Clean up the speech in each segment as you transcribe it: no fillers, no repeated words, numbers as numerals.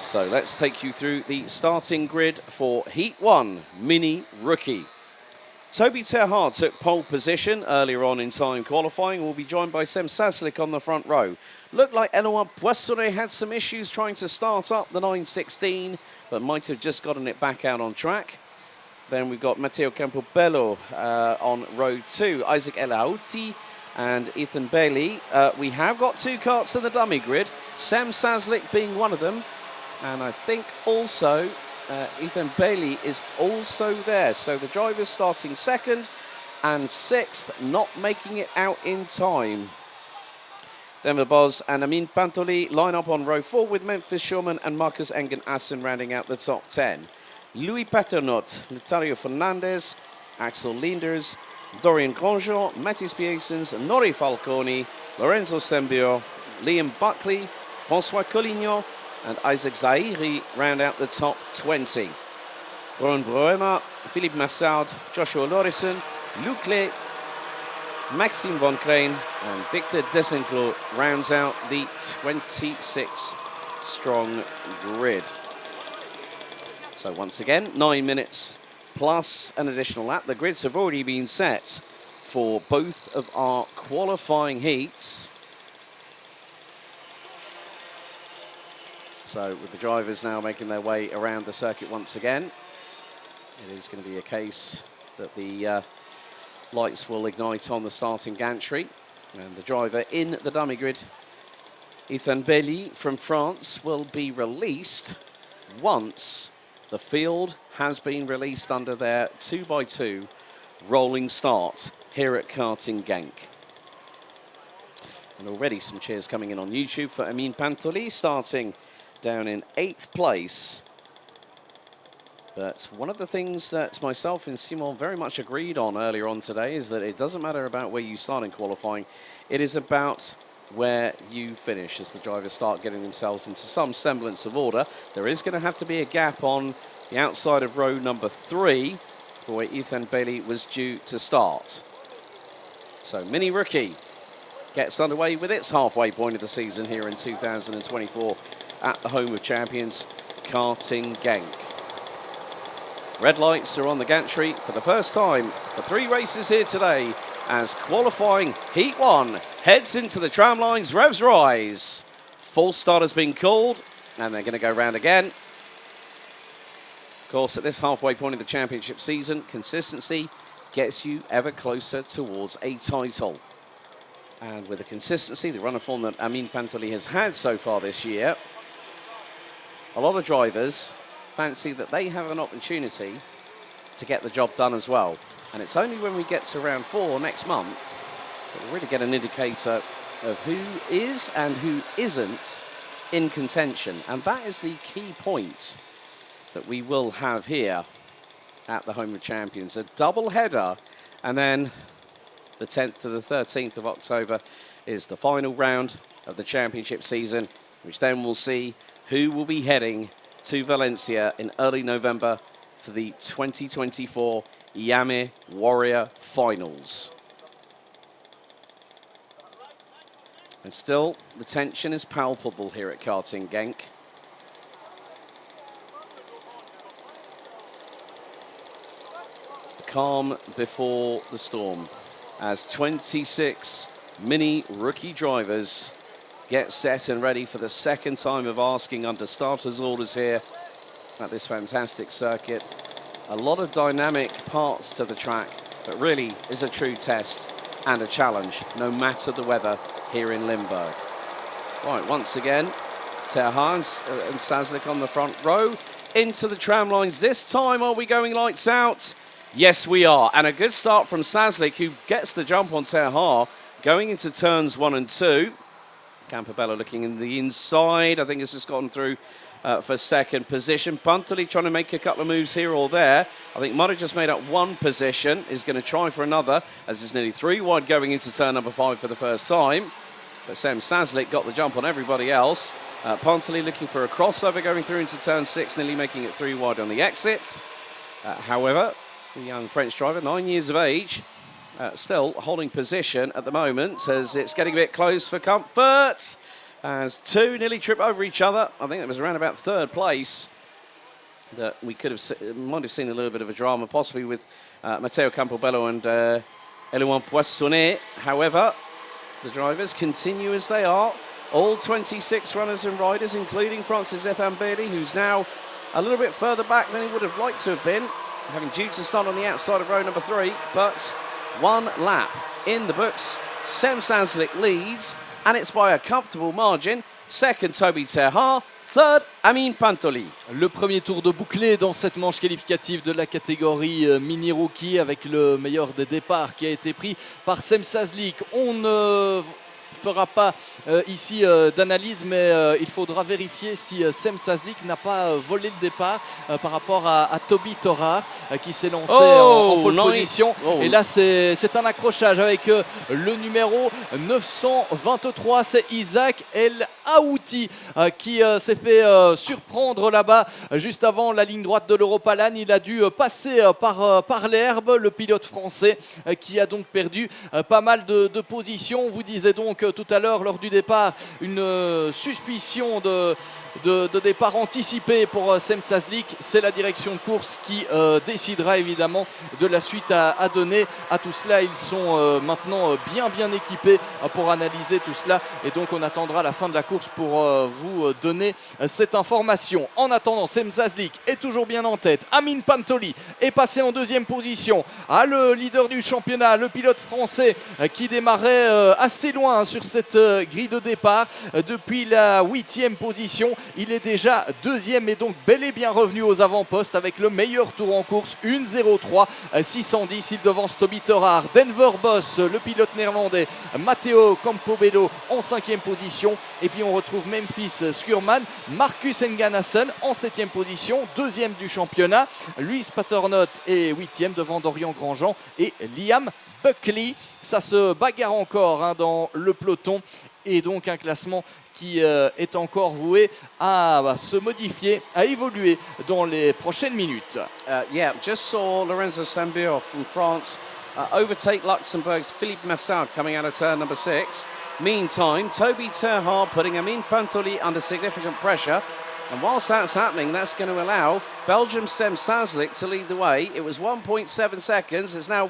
So let's take you through the starting grid for Heat 1 Mini Rookie. Toby Terhard took pole position earlier on in time qualifying. Will be joined by Sem Saslik on the front row. Looked like Eloi Poissonnet had some issues trying to start up the 916, but might have just gotten it back out on track. Then we've got Matteo Campobello on row 2, Isaac Elauti and Ethan Bailey. We have got 2 karts in the dummy grid, Sam Saslik being one of them, and I think also Ethan Bailey is also there. So the drivers starting 2nd and 6th, not making it out in time. Denver Boz and Amin Pantoli line up on row 4 with Memphis Schurman and Marcus Engen-Assen rounding out the top 10. Louis Paternot, Lutario Fernandez, Axel Linders, Dorian Grandjean, Mathis Piesens, Nori Falconi, Lorenzo Sembio, Liam Buckley, François Collignon, and Isaac Zahiri round out the top 20. Ron Broema, Philippe Massard, Joshua Lorison, Luc Le, Maxime Von Crane, and Victor Desenclos rounds out the 26-strong grid. So once again, 9 minutes plus an additional lap. The grids have already been set for both of our qualifying heats. So with the drivers now making their way around the circuit once again, it is going to be a case that the lights will ignite on the starting gantry. And the driver in the dummy grid, Ethan Bailly from France, will be released once the field has been released under their 2x2 rolling start here at Karting Genk. And already some cheers coming in on YouTube for Amin Pantoli, starting down in 8th place. But one of the things that myself and Simon very much agreed on earlier on today is that it doesn't matter about where you start in qualifying, it is about where you finish as the drivers start getting themselves into some semblance of order. There is going to have to be a gap on the outside of row number 3 for where Ethan Bailey was due to start. So Mini Rookie gets underway with its halfway point of the season here in 2024 at the home of champions, Karting Genk. Red lights are on the gantry for the first time for 3 races here today as qualifying Heat 1 heads into the tram lines, revs rise. False start has been called, and they're going to go round again. Of course, at this halfway point of the championship season, consistency gets you ever closer towards a title. And with the consistency, the run of form that Amin Pantoli has had so far this year, a lot of drivers fancy that they have an opportunity to get the job done as well. And it's only when we get to round 4 next month that we'll really get an indicator of who is and who isn't in contention. And that is the key point that we will have here at the home of champions. A double header, and then the 10th to the 13th of October is the final round of the championship season, which then we'll see who will be heading to Valencia in early November for the 2024 Yame Warrior Finals. And still, the tension is palpable here at Karting Genk. The calm before the storm as 26 Mini Rookie drivers get set and ready for the second time of asking under starters' orders here at this fantastic circuit. A lot of dynamic parts to the track, but really is a true test and a challenge, no matter the weather here in Limburg. Right, once again, Terhard and Saslik on the front row. Into the tram lines. This time, are we going lights out? Yes, we are. And a good start from Saslik, who gets the jump on Terhard, going into turns 1 and 2. Campobello looking in the inside. I think it's just gotten through for second position. Pantoli trying to make a couple of moves here or there. I think Murray just made up one position. Is going to try for another, as it's nearly 3 wide going into turn number 5 for the first time. But Sam Saslik got the jump on everybody else. Pantoli looking for a crossover going through into turn 6, nearly making it 3 wide on the exit. However, the young French driver, 9 years of age, still holding position at the moment as it's getting a bit close for comfort. as two nearly trip over each other. I think it was around about third place that we might have seen a little bit of a drama, possibly with Matteo Campobello and Elouin Poissonnet. However, the drivers continue as they are. All 26 runners and riders, including Francis Ethambeli, who's now a little bit further back than he would have liked to have been, having due to start on the outside of row number 3, but one lap in the books. Sem Sazlik leads, and it's by a comfortable margin. Second, Toby Terhar. Third, Amine Pantoli. Le premier tour de bouclé dans cette manche qualificative de la catégorie mini rookie, avec le meilleur des départs qui a été pris par Sem Sazlik. On ne fera pas ici d'analyse, mais il faudra vérifier si Sem Sazlik n'a pas volé le départ par rapport à Toby Terhar qui s'est lancé en pole position. Et là c'est un accrochage avec le numéro 923, c'est Isaac El Aouti qui s'est fait surprendre là-bas juste avant la ligne droite de l'Europalan. Il a dû passer par l'herbe, le pilote français qui a donc perdu pas mal de positions. On vous disait donc tout à l'heure lors du départ une suspicion de départ anticipé pour Sem Sazlik. C'est la direction de course qui décidera évidemment de la suite à donner à tout cela. Ils sont maintenant bien équipés pour analyser tout cela, et donc on attendra la fin de la course pour vous donner cette information. En attendant, Sem Sazlik est toujours bien en tête. Amine Pantoli est passé en deuxième position. Le leader du championnat, le pilote français qui démarrait assez loin sur cette grille de départ depuis la 8e position. Il est déjà deuxième et donc bel et bien revenu aux avant-postes avec le meilleur tour en course, 1:03 610. Il devance Toby Terhar, Denver Boss, le pilote néerlandais, Matteo Campobello en 5e position. Et puis on retrouve Memphis Skurman, Marcus Enganassen en 7e position, deuxième du championnat. Luis Paternotte est 8e devant Dorian Grandjean et Liam Buckley. Ça se bagarre encore dans le peloton, et donc un classement qui est encore voué à se modifier, à évoluer dans les prochaines minutes. Yeah, just saw Lorenzo Sambir from France overtake Luxembourg's Philippe Massard coming out of turn number 6. Meantime, Toby Terhar putting Amine Pantoli under significant pressure. And whilst that's happening, that's going to allow Belgium's Sem Sazlik to lead the way. It was 1.7 seconds. It's now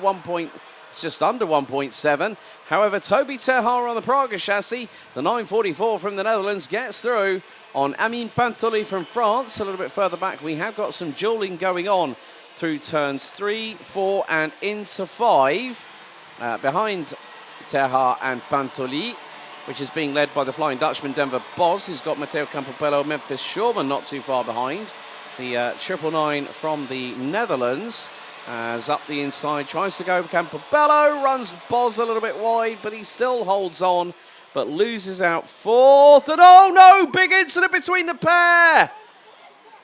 just under 1.7. However, Toby Terhar on the Praga chassis, the 944 from the Netherlands, gets through on Amine Pantoli from France. A little bit further back, we have got some dueling going on through turns 3, 4 and into 5. Behind Terhar and Pantoli, which is being led by the Flying Dutchman Denver Boz, who's got Matteo Campobello, Memphis Skurman not too far behind. The 999 from the Netherlands. As up the inside, tries to go Campobello, runs Boz a little bit wide, but he still holds on, but loses out fourth. And oh no, big incident between the pair.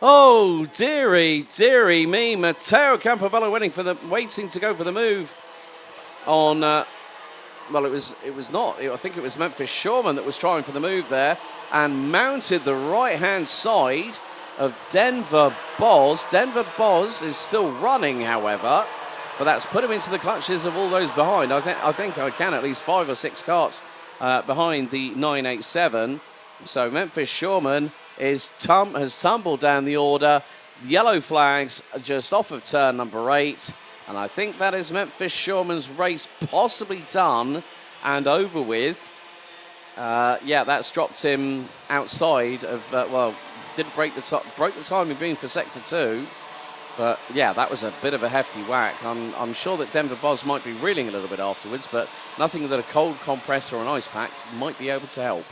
Oh, dearie me. Matteo Campobello waiting to go for the move on, well, it was not. I think it was Memphis Skurman that was trying for the move there and mounted the right-hand side of Denver Boz. Denver Boz is still running, however, but that's put him into the clutches of all those behind. I think I can at least 5 or 6 carts behind the 987. So Memphis Skurman has tumbled down the order. Yellow flags just off of turn number 8, and I think that is Memphis Skurman's race possibly done and over with. Yeah, that's dropped him outside of well. Didn't broke the timing being for sector 2, but yeah, that was a bit of a hefty whack. I'm sure that Denver Boz might be reeling a little bit afterwards, but nothing that a cold compress or an ice pack might be able to help.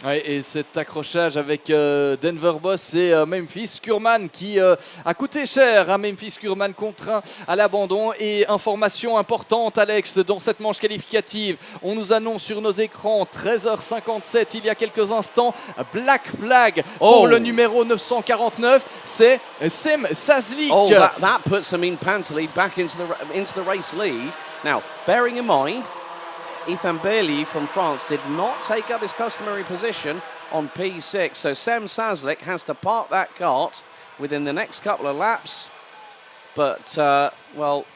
Ouais, et cet accrochage avec Denver Boss et Memphis Skurman qui a coûté cher à Memphis Skurman, contraint à l'abandon. Et information importante, Alex, dans cette manche qualificative, on nous annonce sur nos écrans 13h57 il y a quelques instants, Black Flag pour le numéro 949, c'est Sem Sazlik. Oh, that puts Amine Pantoli back into the race lead. Now, bearing in mind, Ethambeli from France did not take up his customary position on P6, so Sem Sazlik has to park that kart within the next couple of laps. But, well,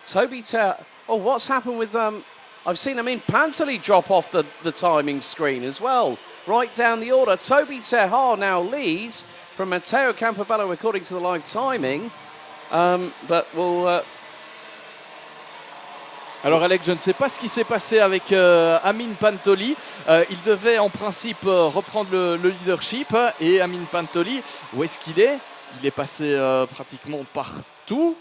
Toby oh, what's happened with... I've seen Amine Pantoli drop off the timing screen as well. right down the order. Toby Terhar now leads from Matteo Campobello according to the live timing. But we'll... Alors Alex, je ne sais pas ce qui s'est passé avec Amine Pantoli. Il devait en principe reprendre le leadership. Et Amine Pantoli, où est-ce qu'il est? Il est passé pratiquement partout.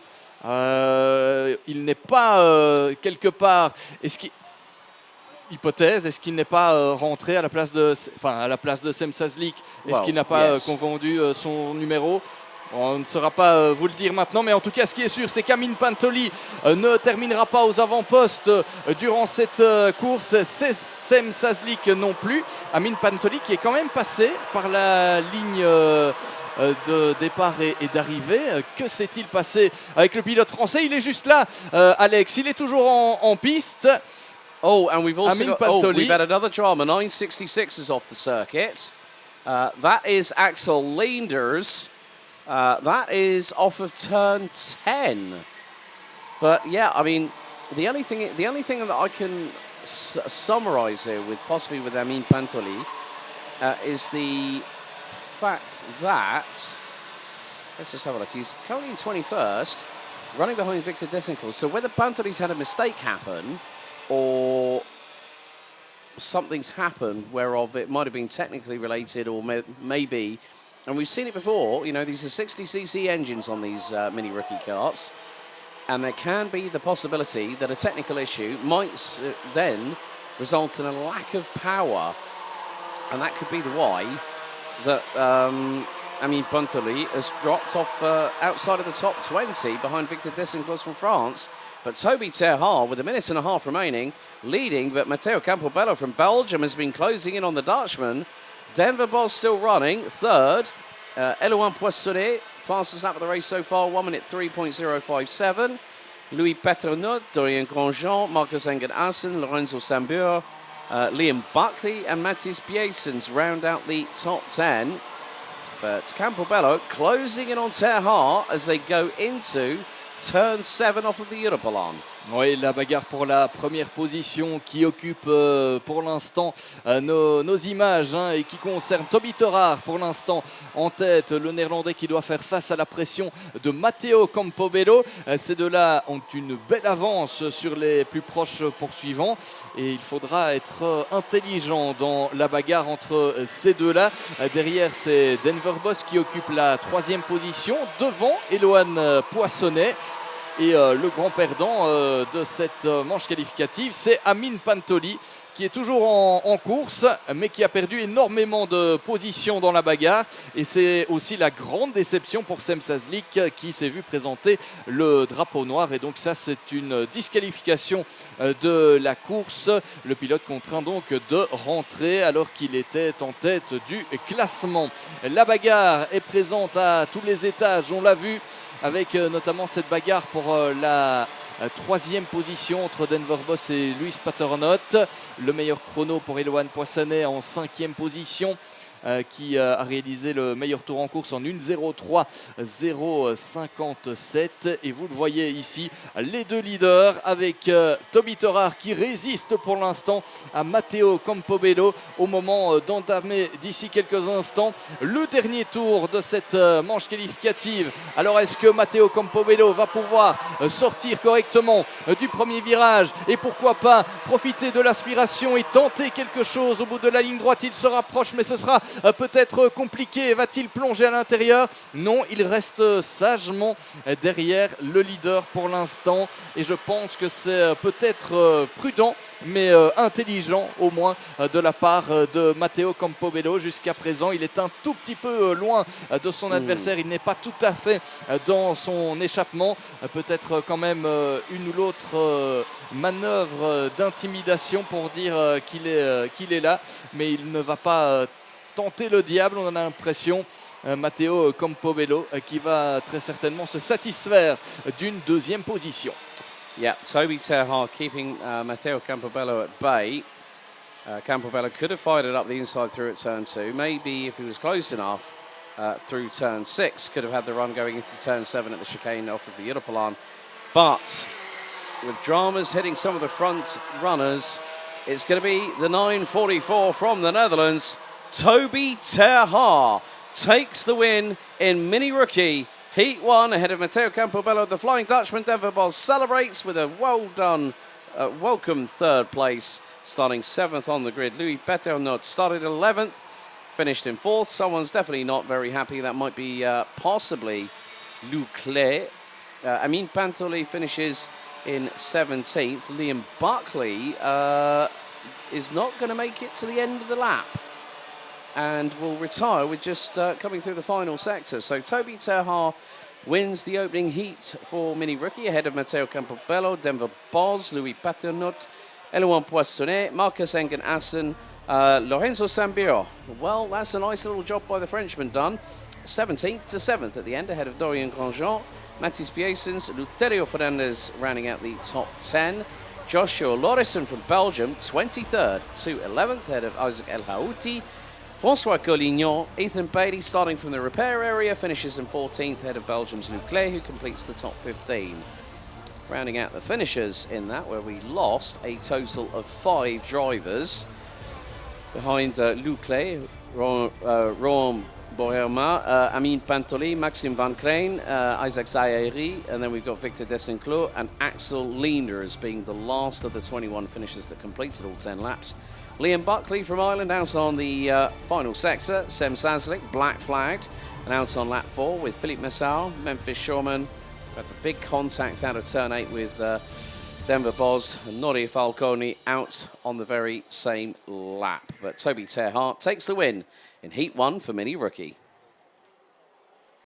Il n'est pas quelque part... Hypothèse, est-ce qu'il n'est pas rentré à la place de Semsazlik? Est-ce qu'il n'a pas confondu son numéro? On ne saura pas vous le dire maintenant, mais en tout cas, ce qui est sûr, c'est qu'Amine Pantoli ne terminera pas aux avant-postes durant cette course. C'est Semsazlik non plus. Amine Pantoli qui est quand même passé par la ligne de départ et d'arrivée. Que s'est-il passé avec le pilote français? Il est juste là, Alex. Il est toujours en piste. Oh, and we've also we've had another drama. 966 is off the circuit. That is Axel Leenders. That is off of turn 10. But yeah, I mean, the only thing that I can summarize here with possibly with Amine Pantoli is the fact that, let's just have a look. He's currently in 21st, running behind Victor Desinkle. So whether Pantoli's had a mistake happen, or something's happened whereof it might have been technically related, or maybe, and we've seen it before, you know, these are 60cc engines on these mini rookie karts, and there can be the possibility that a technical issue might then result in a lack of power, and that could be the why that Amine Pantoli has dropped off outside of the top 20 behind Victor Desinklos from France. But Toby Terhar, with a minute and a half remaining, leading, but Matteo Campobello from Belgium has been closing in on the Dutchman. Denver Boss still running, third. Elouin Poissonnet, fastest lap of the race so far, 1 minute 3.057. Louis Petronot, Dorian Grandjean, Marcus Engen-Assen, Lorenzo Sambur, Liam Buckley and Mathis Biesens round out the top 10. But Campobello closing in on Terhar as they go into turn 7 off of the Europolon. Oui, la bagarre pour la première position qui occupe pour l'instant nos images et qui concerne Toby Terhar pour l'instant en tête, le néerlandais qui doit faire face à la pression de Matteo Campobello. Ces deux-là ont une belle avance sur les plus proches poursuivants et il faudra être intelligent dans la bagarre entre ces deux-là. Derrière, c'est Denver Boss qui occupe la 3e position devant Elouan Poissonnet. Et le grand perdant de cette manche qualificative, c'est Amine Pantoli, qui est toujours en course, mais qui a perdu énormément de positions dans la bagarre. Et c'est aussi la grande déception pour Semsazlik, qui s'est vu présenter le drapeau noir. Et donc ça, c'est une disqualification de la course. Le pilote contraint donc de rentrer alors qu'il était en tête du classement. La bagarre est présente à tous les étages, on l'a vu, avec notamment cette bagarre pour la 3e position entre Denver Boss et Luis Paternot. Le meilleur chrono pour Elouan Poissonnet en 5e position, qui a réalisé le meilleur tour en course en 1.03.057. Et vous le voyez ici, les deux leaders avec Toby Terhar qui résiste pour l'instant à Matteo Campobello au moment d'entamer d'ici quelques instants le dernier tour de cette manche qualificative. Alors est-ce que Matteo Campobello va pouvoir sortir correctement du premier virage et pourquoi pas profiter de l'aspiration et tenter quelque chose au bout de la ligne droite? Il se rapproche, mais ce sera peut-être compliqué. Va-t-il plonger à l'intérieur? Non, il reste sagement derrière le leader pour l'instant et je pense que c'est peut-être prudent mais intelligent au moins de la part de Matteo Campobello. Jusqu'à présent, il est un tout petit peu loin de son adversaire. Il n'est pas tout à fait dans son échappement. Peut-être quand même une ou l'autre manœuvre d'intimidation pour dire qu'il est là, mais il ne va pas tenter le diable, on en a l'impression. Matteo Campobello qui va très certainement se satisfaire d'une 2e position. Yeah, Toby Terhar keeping Matteo Campobello at bay. Campobello could have fired it up the inside through at turn 2. Maybe if he was close enough through turn 6, could have had the run going into turn 7 at the chicane off of the Europolon. But with dramas hitting some of the front runners, it's going to be the 944 from the Netherlands. Toby Terha takes the win in Mini Rookie Heat 1 ahead of Matteo Campobello. The Flying Dutchman, Denver Boss, celebrates with a well-done, welcome third place, starting 7th on the grid. Louis Peternot started 11th, finished in 4th. Someone's definitely not very happy. That might be possibly Lou Clé. Amin Pantole finishes in 17th. Liam Buckley is not going to make it to the end of the lap and will retire with just coming through the final sector. So Toby Terha wins the opening heat for Mini Rookie ahead of Matteo Campobello, Denver Boz, Louis Paternot, Elouan Poissonnet, Marcus Engen-Assen, Lorenzo Sambiro. Well, that's a nice little job by the Frenchman done. 17th to 7th at the end ahead of Dorian Grandjean, Mathis Piesens, Luterio Fernandez rounding out the top 10. Joshua Lorison from Belgium, 23rd to 11th ahead of Isaac El Haouti. Francois Collignon, Ethan Bailey starting from the repair area, finishes in 14th ahead of Belgium's Leclerc, who completes the top 15. Rounding out the finishers in that, where we lost a total of 5 drivers. Behind Leclerc, Rohan Boerma, Amin Pantoli, Maxime Van Krijn, Isaac Zayeri, and then we've got Victor Desinclos and Axel Leender as being the last of the 21 finishers that completed all 10 laps. Liam Buckley from Ireland out on the final sector. Sem Saslik, black flagged, and out on lap 4 with Philippe Messau, Memphis Shawman. Had the big contact out of turn 8 with Denver Boz and Nori Falconi out on the very same lap. But Toby Terha takes the win in Heat 1 for Mini Rookie.